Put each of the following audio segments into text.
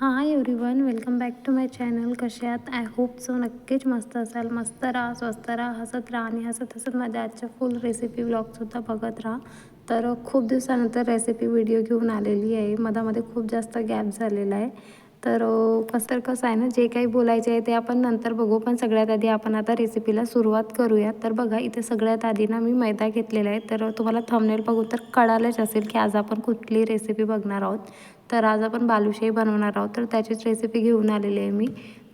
High everyone, welcome back to my channel. कसे आहात? I hope so नक्कीच मस्त असाल. मस्त राहा, स्वस्त राहा, हसत राहा आणि हसत हसत माझ्या आजच्या फुल रेसिपी व्लॉगसुद्धा बघत राहा. तर खूप दिवसानंतर रेसिपी व्हिडिओ घेऊन आलेली आहे. मधामध्ये खूप जास्त गॅप झालेला आहे. तर कसं आहे ना, जे काही बोलायचे आहे ते आपण नंतर बघू, पण सगळ्यात आधी आपण आता रेसिपीला सुरुवात करूया. तर बघा, इथे सगळ्यात आधी ना मी मैदा घेतलेला आहे. तर तुम्हाला थंबनेल बघू तर कळालंच असेल की आज आपण कुठली रेसिपी बघणार आहोत. तर आज आपण बालुशाही बनवणार आहोत, तर त्याचीच रेसिपी घेऊन आलेली आहे मी.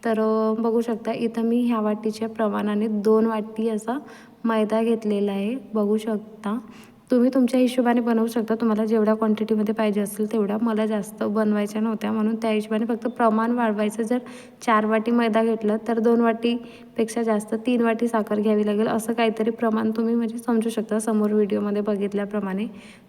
तर बघू शकता इथं मी ह्या वाटीच्या प्रमाणाने 2 वाटी असा मैदा घेतलेला आहे. बघू शकता तुम्ही तुमच्या हिशोबाने बनवू शकता. तुम्हाला जेवढ्या क्वांटिटीमध्ये पाहिजे असेल तेवढ्या. मला जास्त बनवायच्या नव्हत्या म्हणून त्या हिशोबाने फक्त प्रमाण वाढवायचं. जर 4 वाटी मैदा घेतलं तर 2 वाटीपेक्षा जास्त 3 वाटी साखर घ्यावी लागेल, असं काहीतरी प्रमाण तुम्ही म्हणजे समजू शकता समोर व्हिडिओमध्ये बघितल्याप्रमाणे.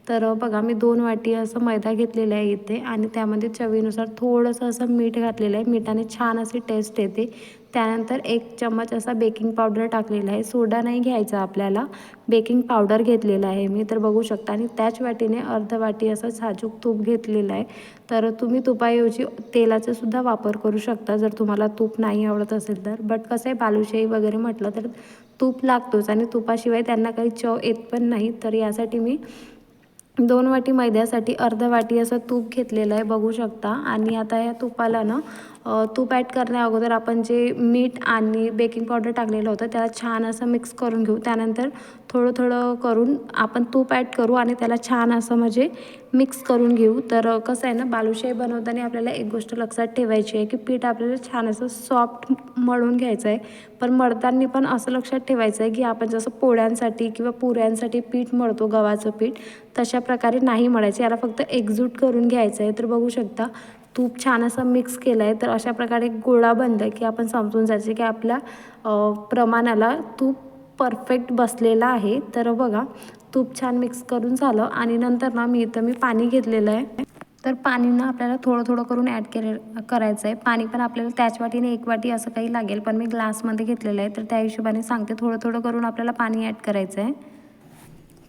तर बघा, मी 2 वाटी असं मैदा घेतलेला आहे इथे आणि त्यामध्ये चवीनुसार थोडंसं असं मीठ घातलेलं आहे. मिठाने छान अशी टेस्ट येते. त्यानंतर 1 चम्मच असा बेकिंग पावडर टाकलेला आहे. सोडा नाही घ्यायचा आपल्याला, बेकिंग पावडर घेतलेला आहे मी. तर बघू शकता आणि त्याच वाटीने अर्ध वाटी असं साजूक तूप घेतलेलं आहे. तर तुम्ही तुपाऐवजी तेलाचा सुद्धा वापर करू शकता जर तुम्हाला तूप नाही आवडत असेल तर. बट कसं आहे, बालुशाही वगैरे म्हटलं तर तूप लागतोच आणि तुपाशिवाय त्यांना काही चव येत पण नाही. तर यासाठी मी 2 वाटी मैद्यासाठी अर्ध वाटी असं तूप घेतलेलं आहे, बघू शकता. आणि आता या तुपाला ना तूप ॲड करण्या अगोदर आपण जे मीठ आणि बेकिंग पावडर टाकलेलं होतं त्याला छान असं मिक्स करून घेऊ. त्यानंतर थोडं थोडं करून आपण तूप ॲड करू आणि त्याला छान असं म्हणजे मिक्स करून घेऊ. तर कसं आहे ना, बालुशाही बनवताना आपल्याला एक गोष्ट लक्षात ठेवायची आहे की पीठ आपल्याला छान असं सॉफ्ट मळून घ्यायचं आहे. पण मळताना पण असं लक्षात ठेवायचं आहे की आपण जसं पोळ्यांसाठी किंवा पुऱ्यांसाठी पीठ मळतो गव्हाचं पीठ, तशा प्रकारे नाही मळायचं. याला फक्त एकजूट करून घ्यायचं आहे. तर बघू शकता तूप छान असं मिक्स केलं आहे. तर अशा प्रकारे गोळा बनलं आहे की आपण समजून जायचं की आपल्या प्रमाणाला तूप परफेक्ट बसलेला आहे. तर बघा, तूप छान मिक्स करून झालं आणि नंतर ना मी पाणी घेतलेलं आहे. तर पाणी ना आपल्याला थोडं थोडं करून ॲड करायचं आहे. पाणी पण आपल्याला त्याच वाटीने 1 वाटी असं काही लागेल, पण मी ग्लासमध्ये घेतलेलं आहे तर त्या हिशोबाने सांगते. थोडं थोडं करून आपल्याला पाणी ॲड करायचं आहे.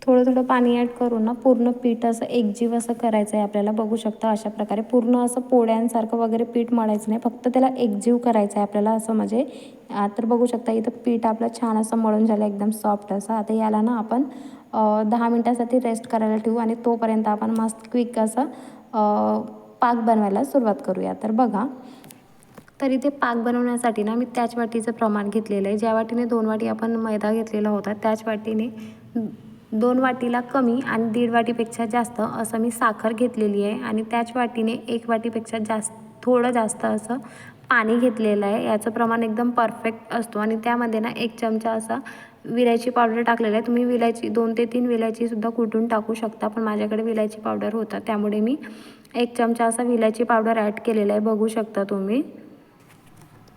थोडं थोडं पाणी ॲड करून ना पूर्ण पीठ असं एकजीव असं करायचं आहे आपल्याला. बघू शकता अशा प्रकारे पूर्ण असं पोळ्यांसारखं वगैरे पीठ मळायचं नाही, फक्त त्याला एकजीव करायचं आहे आपल्याला असं म्हणजे. तर बघू शकता इथं पीठ आपलं छान असं मळून झालं एकदम सॉफ्ट असं. आता याला ना आपण 10 मिनटासाठी रेस्ट करायला ठेवू आणि तोपर्यंत आपण मस्त क्विक असं पाक बनवायला सुरुवात करूया. तर बघा, तर इथे पाक बनवण्यासाठी ना मी त्याच वाटीचं प्रमाण घेतलेलं आहे. ज्या वाटीने 2 वाटी आपण मैदा घेतलेला होता त्याच वाटीने 2 वाटीला कमी आणि 1.5 वाटीपेक्षा जास्त असं मी साखर घेतलेली आहे. आणि त्याच वाटीने 1 वाटीपेक्षा थोडं जास्त असं पाणी घेतलेलं आहे. याचं प्रमाण एकदम परफेक्ट असतो. आणि त्यामध्ये ना 1 चमचा असा विलायची पावडर टाकलेला आहे. तुम्ही विलायची 2 ते 3 विलायचीसुद्धा कुटून टाकू शकता, पण माझ्याकडे विलायची पावडर होता त्यामुळे मी 1 चमचा असा विलायची पावडर ॲड केलेला आहे, बघू शकता तुम्ही.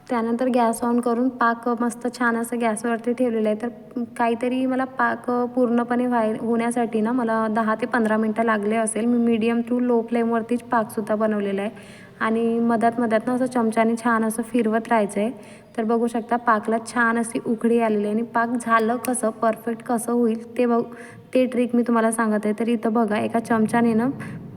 त्यानंतर गॅस ऑन करून पाक मस्त छान असं गॅसवरती ठेवलेलं आहे. तर काहीतरी मला पाक पूर्णपणे होण्यासाठी ना मला 10 ते 15 मिनटं लागले असेल. मी मीडियम टू लो फ्लेमवरतीच पाकसुद्धा बनवलेला आहे. आणि मधात ना असं चमच्याने छान असं फिरवत राहायचं आहे. तर बघू शकता पाकला छान अशी उकळी आलेली आहे. आणि पाक झालं कसं, परफेक्ट कसं होईल ते ट्रिक मी तुम्हाला सांगत आहे. तर इथं बघा, एका चमच्याने ना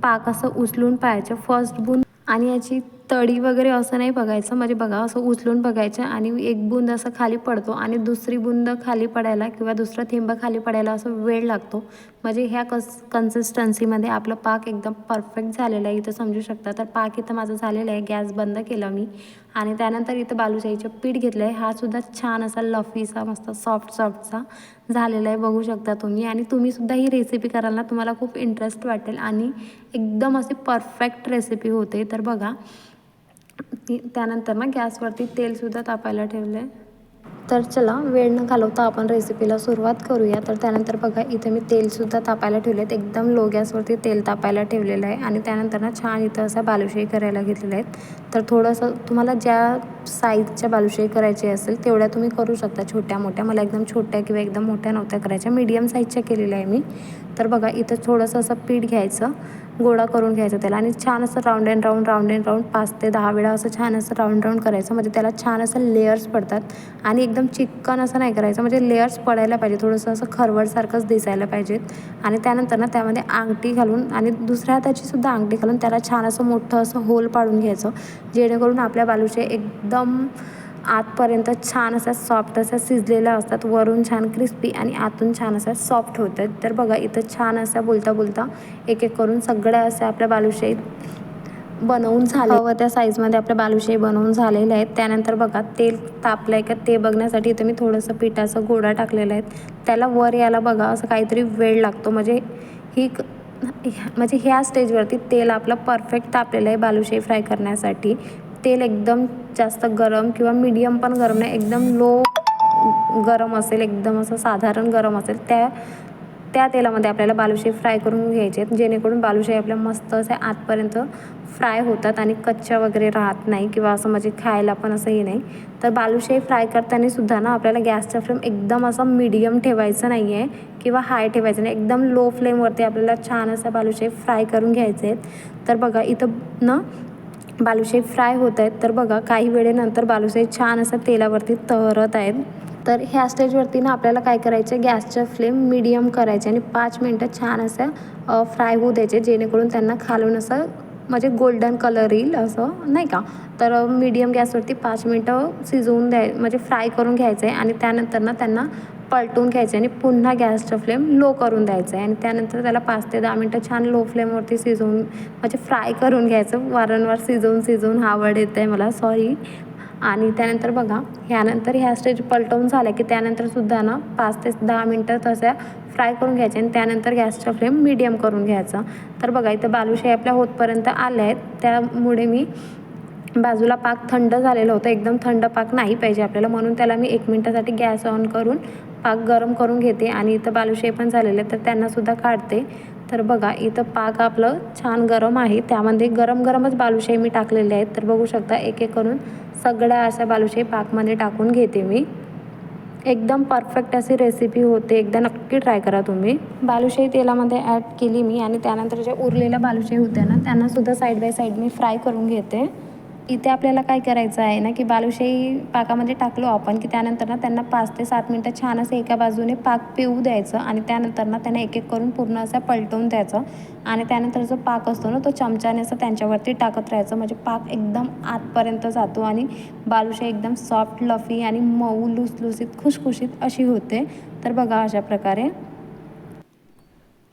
पाक असं उचलून पाहायचं फर्स्ट बूंद. आणि याची तळी वगैरे असं नाही बघायचं, म्हणजे बघा असं उचलून बघायचं आणि 1 बूंद असं खाली पडतो आणि दुसरी बूंद खाली पडायला किंवा दुसरा थेंब खाली पडायला असं वेळ लागतो. म्हणजे ह्या कन्सिस्टन्सीमध्ये आपलं पाक एकदम परफेक्ट झालेलं आहे, इथं समजू शकता. तर पाक इथं माझं झालेलं आहे. गॅस बंद केला मी आणि त्यानंतर इथं बालुशाहीचं पीठ घेतलं आहे. हा सुद्धा छान असा लफीसा मस्त सॉफ्टचा झालेला आहे, बघू शकता तुम्ही. आणि तुम्हीसुद्धा ही रेसिपी कराल ना, तुम्हाला खूप इंटरेस्ट वाटेल आणि एकदम अशी परफेक्ट रेसिपी होते. तर बघा, त्यानंतर ना गॅसवरती तेलसुद्धा तापायला ठेवलं आहे. तर चला, वेळ न घालवता आपण रेसिपीला सुरुवात करूया. तर त्यानंतर बघा, इथे मी तेलसुद्धा तापायला ठेवले आहेत. एकदम लो गॅसवरती तेल तापायला ठेवलेलं आहे. आणि त्यानंतर ना छान इथं असा बालुशाही करायला घेतलेल्या आहेत. तर थोडंसं तुम्हाला ज्या साईजच्या बालुशाही करायची असेल तेवढ्या तुम्ही करू शकता, छोट्या मोठ्या. मला एकदम छोट्या किंवा एकदम मोठ्या नव्हत्या करायच्या, मीडियम साईजच्या केलेल्या आहे मी. तर बघा, इथं थोडंसं असं पीठ घ्यायचं गोळा करून घ्यायचा त्याला आणि छान असं राऊंड अँड राऊंड 5 ते 10 वेळा असं छान असं राऊंड करायचं. म्हणजे त्याला छान असं लेयर्स पडतात आणि एकदम चिकन असं नाही करायचं, म्हणजे लेयर्स पडायला पाहिजे, थोडंसं असं खरवटसारखंच दिसायला पाहिजेत. आणि त्यानंतर ना त्यामध्ये अंगठी घालून आणि दुसऱ्या हाताची सुद्धा अंगठी घालून त्याला छान असं मोठं असं होल पाडून घ्यायचं, जेणेकरून आपल्या बालुशाही एकदम आतपर्यंत छान असा सॉफ्ट असा शिजलेल्या असतात, वरून छान क्रिस्पी आणि आतून छान असा सॉफ्ट होतात. तर बघा इथं छान असा बोलता एक करून सगळ्या अशा आपल्या बालुशाही बनवून झाले व त्या साईजमध्ये आपल्या बालुशाही बनवून झालेल्या आहेत. त्यानंतर बघा तेल तापलं आहे का ते बघण्यासाठी इथं मी थोडंसं पिठाचं गोळा टाकलेला आहे. त्याला वर यायला बघा असं काहीतरी वेळ लागतो, म्हणजे ह्या स्टेजवरती तेल आपलं परफेक्ट तापलेलं आहे बालुशाही फ्राय करण्यासाठी. तेल एकदम जास्त गरम किंवा मीडियम पण गरम नाही, एकदम लो गरम असेल, एकदम असं साधारण गरम असेल त्या तेलामध्ये आपल्याला बालुशाही फ्राय करून घ्यायचे आहेत, जेणेकरून बालुशाही आपल्या मस्त असे आतपर्यंत फ्राय होतात आणि कच्च्या वगैरे राहत नाही किंवा असं म्हणजे खायला पण असं हे नाही. तर बालुशाही फ्राय करताना सुद्धा ना आपल्याला गॅसचा फ्लेम एकदम असा मीडियम ठेवायचं नाही आहे किंवा हाय ठेवायचं नाही, एकदम लो फ्लेमवरती आपल्याला छान असा बालुशाही फ्राय करून घ्यायचे आहेत. तर बघा इथं ना बालुशाही फ्राय होत आहेत. तर बघा काही वेळेनंतर बालुशाही छान असं तेलावरती तरत आहेत. तर ह्या स्टेजवरती ना आपल्याला काय करायचं, गॅसचं फ्लेम मीडियम करायचे आणि 5 मिनटं छान असं फ्राय होऊ द्यायचे, जेणेकरून त्यांना खालून असं म्हणजे गोल्डन कलर येईल असं नाही का. तर मीडियम गॅसवरती 5 मिनटं शिजवून म्हणजे फ्राय करून घ्यायचं आहे आणि त्यानंतर ना त्यांना पलटून घ्यायचं आणि पुन्हा गॅसचा फ्लेम लो करून द्यायचं आहे आणि त्यानंतर त्याला 5 ते 10 मिनटं छान लो फ्लेमवरती शिजवून म्हणजे फ्राय करून घ्यायचं. वारंवार शिजवून हा वर्ड येत आहे मला, सॉरी. आणि त्यानंतर बघा ह्यानंतर ह्या स्टेज पलटवून झाल्या की त्यानंतरसुद्धा ना 5 ते 10 मिनटं तशा फ्राय करून घ्यायचे आणि त्यानंतर गॅसचा फ्लेम मीडियम करून घ्यायचा. तर बघा इथं बालुशाही आपल्या होतपर्यंत आल्या आहेत, त्यामुळे मी बाजूला पाक थंड झालेलं होतं, एकदम थंड पाक नाही पाहिजे आपल्याला, म्हणून त्याला मी 1 मिनटासाठी गॅस ऑन करून पाक गरम करून घेते. आणि इथं बालुशाही पण झालेले आहेत, तर त्यांनासुद्धा काढते. तर बघा इथं पाक आपलं छान गरम आहे, त्यामध्ये गरमच बालुशाही मी टाकलेले आहेत. तर बघू शकता एक करून सगळ्या अशा बालुशाही पाकमध्ये टाकून घेते मी. एकदम परफेक्ट अशी रेसिपी होते, एकदा नक्की ट्राय करा तुम्ही. बालुशाही तेलामध्ये ॲड केली मी आणि त्यानंतर ज्या उरलेल्या बालुशाही होत्या ना त्यांनासुद्धा side by side me fry करून घेते. इथे आपल्याला काय करायचं आहे ना की बालुशाही पाकामध्ये टाकलो आपण की त्यानंतर ना त्यांना 5 ते 7 मिनटं छान असं एका बाजूने पाक पिऊ द्यायचं आणि त्यानंतर ना त्यांना एक करून पूर्ण असं पलटवून द्यायचं आणि त्यानंतर जो पाक असतो ना तो चमच्याने असं त्यांच्यावरती टाकत राहायचं, म्हणजे पाक एकदम आतपर्यंत जातो आणि बालुशाही एकदम सॉफ्ट लफी आणि मऊ लुसलुसीत खुशखुशीत अशी होते. तर बघा अशा प्रकारे.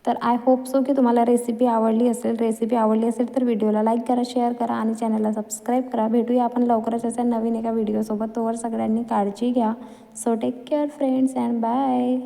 तर आय होप सो की तुम्हाला रेसिपी आवडली असेल तर व्हिडिओला लाईक करा, शेअर करा आणि चॅनलला सबस्क्राईब करा. भेटूया आपण लवकरच अशा नवीन एका व्हिडिओसोबत. तोवर सगळ्यांनी काळजी घ्या. So take care friends and bye.